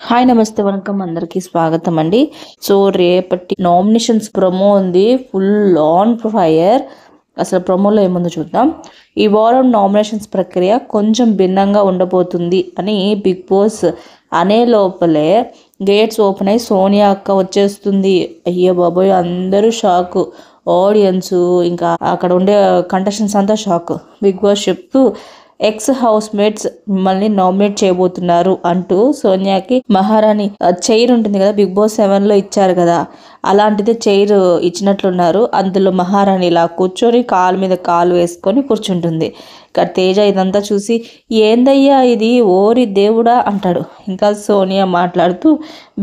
Hi నమస్తే వణకం అందరికీ స్వాగతం అండి. సో రేపటి నామినేషన్స్ ప్రొమో ఉంది, ఫుల్ ఆన్ ఫైర్. అసలు ప్రొమోలో ఏముందో చూద్దాం. ఈ వారం నామినేషన్స్ ప్రక్రియ కొంచెం భిన్నంగా ఉండబోతుంది అని బిగ్ బాస్ అనే లోపలే గేట్స్ ఓపెన్ అయ్యి సోనియా అక్క వచ్చేస్తుంది. అయ్యో బాబోయ్, అందరూ షాక్. ఆడియన్స్ ఇంకా అక్కడ ఉండే కంటెస్టెంట్స్ అంతా షాక్. బిగ్ బాస్ చెప్తూ ఎక్స్ హౌస్ మేట్స్ మిమ్మల్ని నామినేట్ చేయబోతున్నారు అంటూ సోనియాకి మహారాణి చైర్ ఉంటుంది కదా, బిగ్ బాస్ 7లో ఇచ్చారు కదా, అలాంటిదే చైర్ ఇచ్చినట్లున్నారు. అందులో మహారాణి ఇలా కూర్చొని కాలు మీద కాలు వేసుకొని కూర్చుంటుంది. ఇక్కడ తేజ ఇదంతా చూసి ఏందయ్యా ఇది, ఓరి దేవుడా అంటాడు. ఇంకా సోనియా మాట్లాడుతూ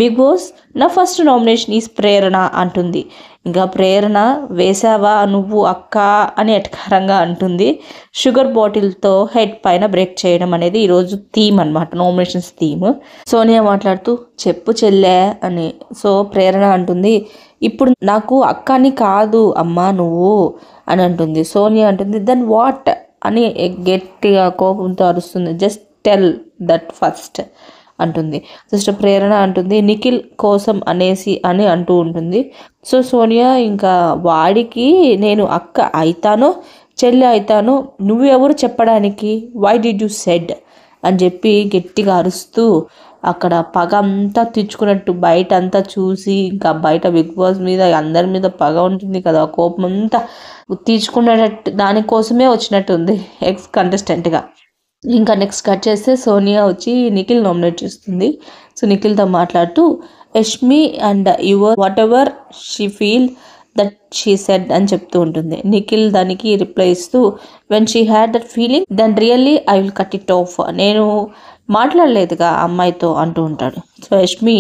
బిగ్ బాస్ నా ఫస్ట్ నామినేషన్ ఈస్ ప్రేరణ అంటుంది. ఇంకా ప్రేరణ వేసావా నువ్వు అక్క అని ఎటకారంగా అంటుంది. షుగర్ బాటిల్తో హెడ్ పైన బ్రేక్ చేయడం అనేది ఈరోజు థీమ్ అనమాట, నామినేషన్స్ థీమ్. సోనియా మాట్లాడుతూ చెప్పు చెల్లె అని. సో ప్రేరణ అంటుంది ఇప్పుడు నాకు అక్కని కాదు అమ్మా నువ్వు అని అంటుంది. సోనియా అంటుంది దెన్ వాట్ అని గట్టిగా కోపంతో అరుస్తుంది. జస్ట్ టెల్ దట్ ఫస్ట్ అంటుంది. సిస్టర్ ప్రేరణ అంటుంది నిఖిల్ కోసం అనేసి అని అంటూ ఉంటుంది. సో సోనియా ఇంకా వాడికి నేను అక్క అవుతానో చెల్లి అవుతానో నువ్వెవరు చెప్పడానికి, వై డిడ్ యూ సెడ్ అని చెప్పి గట్టిగా అరుస్తూ అక్కడ పగ అంతా తెచ్చుకున్నట్టు బయట అంతా చూసి, ఇంకా బయట బిగ్ బాస్ మీద అందరి మీద పగ ఉంటుంది కదా, కోపం అంతా తీర్చుకునేటట్టు దానికోసమే వచ్చినట్టు ఉంది ఎక్స్ కంటెస్టెంట్గా. ఇంకా నెక్స్ట్ కట్ చేస్తే సోనియా వచ్చి నిఖిల్ నామినేట్ చేస్తుంది. సో నిఖిల్తో మాట్లాడుతూ Yashmi and your whatever she feel that she said అని చెప్తూ ఉంటుంది. నిఖిల్ దానికి రిప్లై ఇస్తూ when she had that feeling then really I will cut it off, నేను మాట్లాడలేదుగా అమ్మాయితో అంటూ ఉంటాడు. సో యష్మి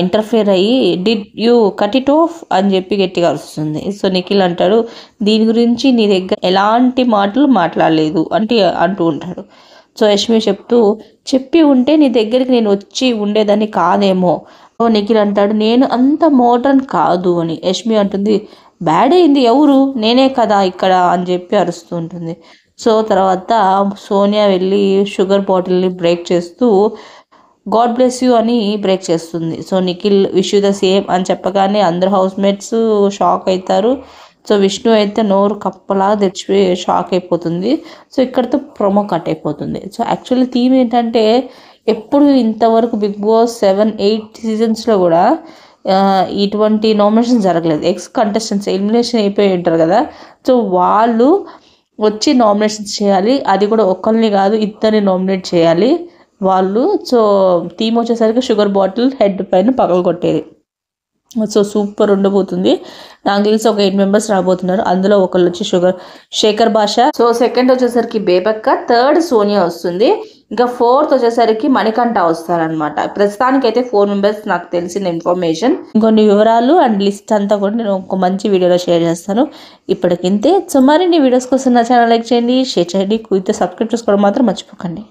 ఇంటర్ఫియర్ అయ్యి did you cut it off అని చెప్పి గట్టిగా అరుస్తుంది. సో నిఖిల్ అంటాడు దీని గురించి నీ దగ్గర ఎలాంటి మాటలు మాట్లాడలేదు అంటే అంటూ ఉంటాడు. సో యష్మి చెప్తూ చెప్పి ఉంటే నీ దగ్గరికి నేను వచ్చి ఉండేదని కాదేమో. నిఖిల్ అంటాడు నేను అంత మోడర్న్ కాదు అని. యష్మి అంటుంది బ్యాడ్ అయింది ఎవరు, నేనే కదా ఇక్కడ అని చెప్పి అరుస్తూ ఉంటుంది. సో తర్వాత సోనియా వెళ్ళి షుగర్ బాటిల్ని బ్రేక్ చేస్తూ గాడ్ బ్లెస్ యూ అని బ్రేక్ చేస్తుంది. So Nikhil wish you the same అని చెప్పగానే అందరు హౌస్ మేట్స్ షాక్ అవుతారు. సో విష్ణు అయితే నోరు కప్పలా తెచ్చిపోయి షాక్ అయిపోతుంది. సో ఇక్కడితో ప్రొమో కట్ అయిపోతుంది. సో యాక్చువల్లీ థీమ్ ఏంటంటే ఎప్పుడు ఇంతవరకు బిగ్ బాస్ 7-8 సీజన్స్లో కూడా ఇటువంటి నామినేషన్ జరగలేదు. ఎక్స్ కంటెస్టెంట్స్ ఎలిమినేషన్ అయిపోయి ఉంటారు కదా, సో వాళ్ళు వచ్చి నామినేషన్స్ చేయాలి, అది కూడా ఒకరిని కాదు ఇద్దరిని నామినేట్ చేయాలి వాళ్ళు. సో థీమ్ వచ్చేసరికి షుగర్ బాటిల్ హెడ్ పైన పగలు కొట్టేది. సో సూపర్ ఉండబోతుంది. నాకు తెలిసి ఒక 8 మెంబర్స్ రాబోతున్నారు. అందులో ఒకళ్ళు వచ్చి శేఖర్ భాష, సో సెకండ్ వచ్చేసరికి బేబక్క, థర్డ్ సోనియా వస్తుంది, ఇంకా ఫోర్త్ వచ్చేసరికి మణికంఠ వస్తారనమాట. ప్రస్తుతానికి అయితే 4 మెంబర్స్ నాకు తెలిసిన ఇన్ఫర్మేషన్. ఇంకొన్ని వివరాలు అండ్ లిస్ట్ అంతా కూడా నేను ఒక మంచి వీడియోలో షేర్ చేస్తాను. ఇప్పటికింతే. సో మరిన్ని వీడియోస్ కోసం నా ఛానల్ లైక్ చేయండి, షేర్ చేయండి, కుదిరితే సబ్స్క్రైబ్ చేసుకోవడం మాత్రం మర్చిపోకండి.